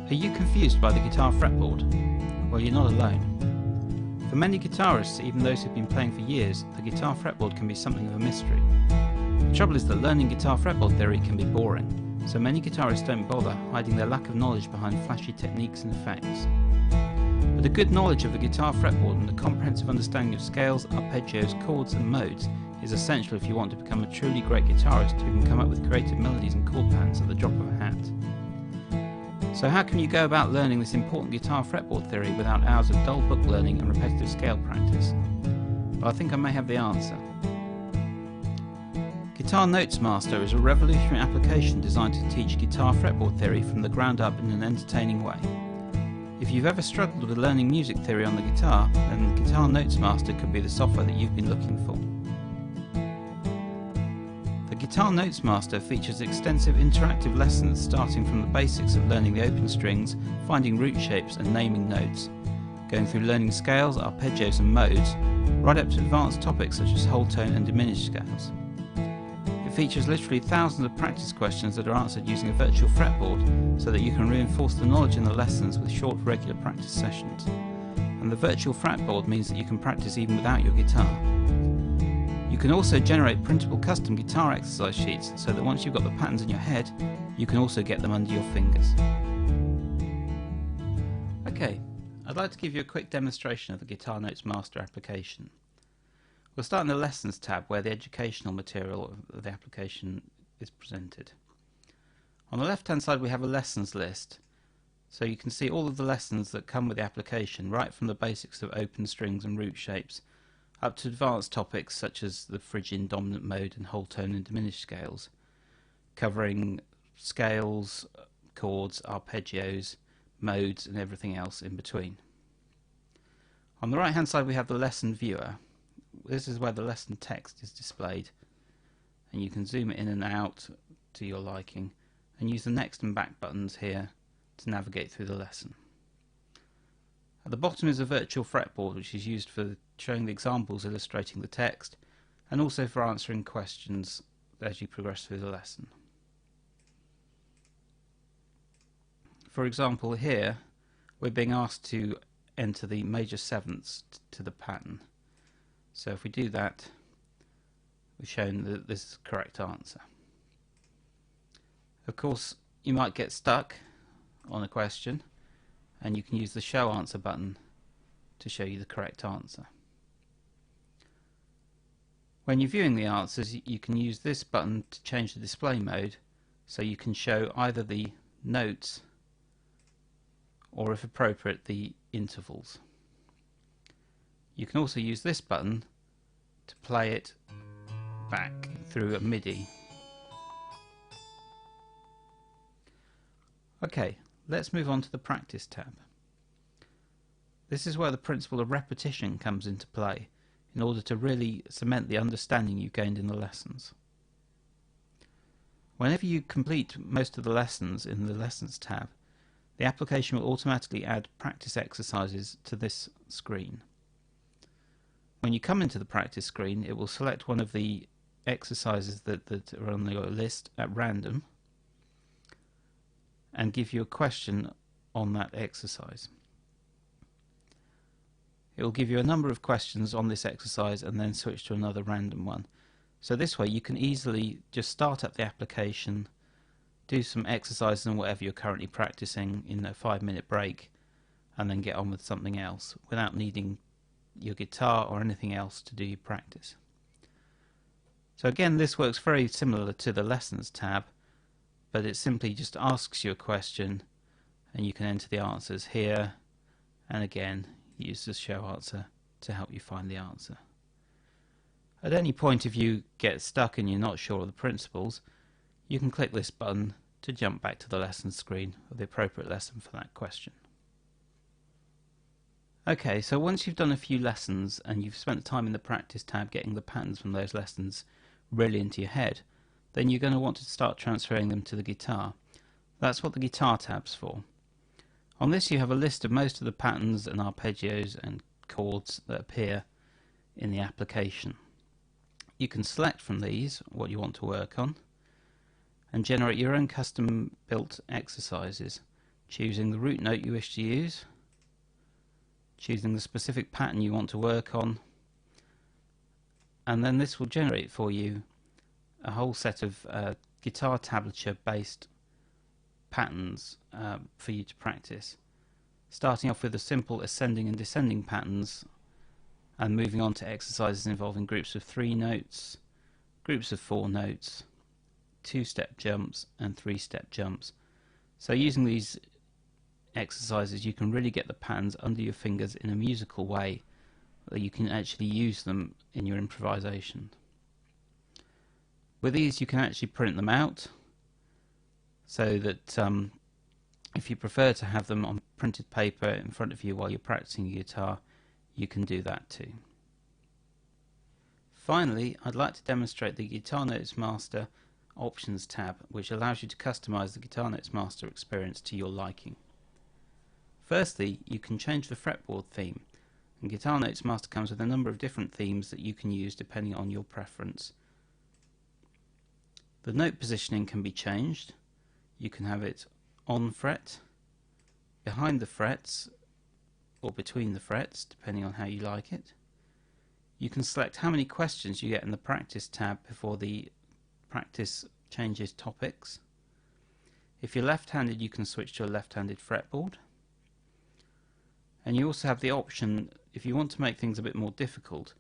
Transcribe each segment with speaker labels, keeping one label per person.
Speaker 1: Are you confused by the guitar fretboard? Well, you're not alone. For many guitarists, even those who've been playing for years, the guitar fretboard can be something of a mystery. The trouble is that learning guitar fretboard theory can be boring, so many guitarists don't bother, hiding their lack of knowledge behind flashy techniques and effects. But a good knowledge of the guitar fretboard and a comprehensive understanding of scales, arpeggios, chords and modes is essential if you want to become a truly great guitarist who can come up with creative melodies and chord patterns at the drop of a hat. So how can you go about learning this important guitar fretboard theory without hours of dull book learning and repetitive scale practice? Well, I think I may have the answer. Guitar Notes Master is a revolutionary application designed to teach guitar fretboard theory from the ground up in an entertaining way. If you've ever struggled with learning music theory on the guitar, then Guitar Notes Master could be the software that you've been looking for. The Guitar Notes Master features extensive interactive lessons starting from the basics of learning the open strings, finding root shapes and naming notes, going through learning scales, arpeggios and modes, right up to advanced topics such as whole tone and diminished scales. It features literally thousands of practice questions that are answered using a virtual fretboard so that you can reinforce the knowledge in the lessons with short regular practice sessions. And the virtual fretboard means that you can practice even without your guitar. You can also generate printable custom guitar exercise sheets so that once you've got the patterns in your head, you can also get them under your fingers. Okay, I'd like to give you a quick demonstration of the Guitar Notes Master application. We'll start in the Lessons tab where the educational material of the application is presented. On the left hand side we have a lessons list, so you can see all of the lessons that come with the application, right from the basics of open strings and root shapes up to advanced topics such as the Phrygian dominant mode and whole tone and diminished scales, covering scales, chords, arpeggios, modes and everything else in between. On the right hand side we have the lesson viewer. This is where the lesson text is displayed, and you can zoom it in and out to your liking and use the next and back buttons here to navigate through the lesson. At the bottom is a virtual fretboard which is used for showing the examples illustrating the text and also for answering questions as you progress through the lesson. For example, here we're being asked to enter the major sevenths to the pattern. So if we do that, we're shown that this is the correct answer. Of course, you might get stuck on a question, and you can use the Show Answer button to show you the correct answer. When you're viewing the answers, you can use this button to change the display mode, so you can show either the notes or, if appropriate, the intervals. You can also use this button to play it back through a MIDI. Okay, let's move on to the Practice tab. This is where the principle of repetition comes into play in order to really cement the understanding you gained in the lessons. Whenever you complete most of the lessons in the Lessons tab, the application will automatically add practice exercises to this screen. When you come into the practice screen, it will select one of the exercises that are on your list at random and give you a question on that exercise. It will give you a number of questions on this exercise and then switch to another random one. So this way you can easily just start up the application, do some exercises and whatever you're currently practicing in a 5-minute break, and then get on with something else without needing your guitar or anything else to do your practice. So again, this works very similar to the Lessons tab, but it simply just asks you a question and you can enter the answers here, and again use the Show Answer to help you find the answer. At any point, if you get stuck and you're not sure of the principles, you can click this button to jump back to the lesson screen of the appropriate lesson for that question. Okay, so once you've done a few lessons and you've spent time in the Practice tab getting the patterns from those lessons really into your head, then you're going to want to start transferring them to the guitar. That's what the Guitar tab's for. On this you have a list of most of the patterns and arpeggios and chords that appear in the application. You can select from these what you want to work on and generate your own custom built exercises choosing the root note you wish to use, choosing the specific pattern you want to work on, and then this will generate for you a whole set of guitar tablature based patterns for you to practice, starting off with the simple ascending and descending patterns and moving on to exercises involving groups of 3 notes, groups of 4 notes, 2-step jumps and 3-step jumps. So using these exercises you can really get the patterns under your fingers in a musical way that you can actually use them in your improvisation. With these you can actually print them out so that if you prefer to have them on printed paper in front of you while you're practicing your guitar, you can do that too. Finally, I'd like to demonstrate the Guitar Notes Master Options tab, which allows you to customize the Guitar Notes Master experience to your liking. Firstly, you can change the fretboard theme, and Guitar Notes Master comes with a number of different themes that you can use depending on your preference. The note positioning can be changed. You can have it on fret, behind the frets, or between the frets, depending on how you like it. You can select how many questions you get in the Practice tab before the practice changes topics. If you're left-handed, you can switch to a left-handed fretboard. And you also have the option, if you want to make things a bit more difficult,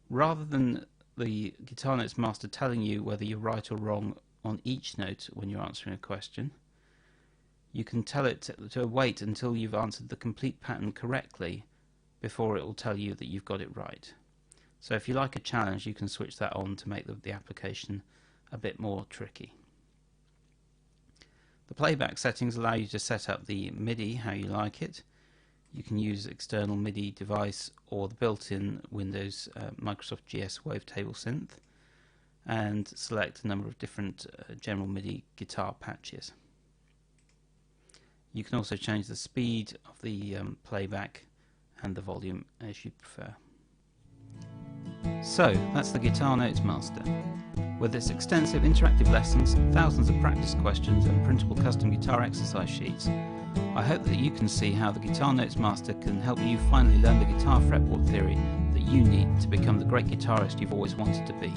Speaker 1: rather than the Guitar Notes Master telling you whether you're right or wrong on each note when you're answering a question, you can tell it to wait until you've answered the complete pattern correctly before it will tell you that you've got it right. So if you like a challenge, you can switch that on to make the application a bit more tricky. The playback settings allow you to set up the MIDI how you like it. You can use external MIDI device or the built-in Windows Microsoft GS Wavetable synth, and select a number of different general MIDI guitar patches. You can also change the speed of the playback and the volume as you prefer. So that's the Guitar Notes Master. With its extensive interactive lessons, thousands of practice questions and printable custom guitar exercise sheets, I hope that you can see how the Guitar Notes Master can help you finally learn the guitar fretboard theory that you need to become the great guitarist you've always wanted to be.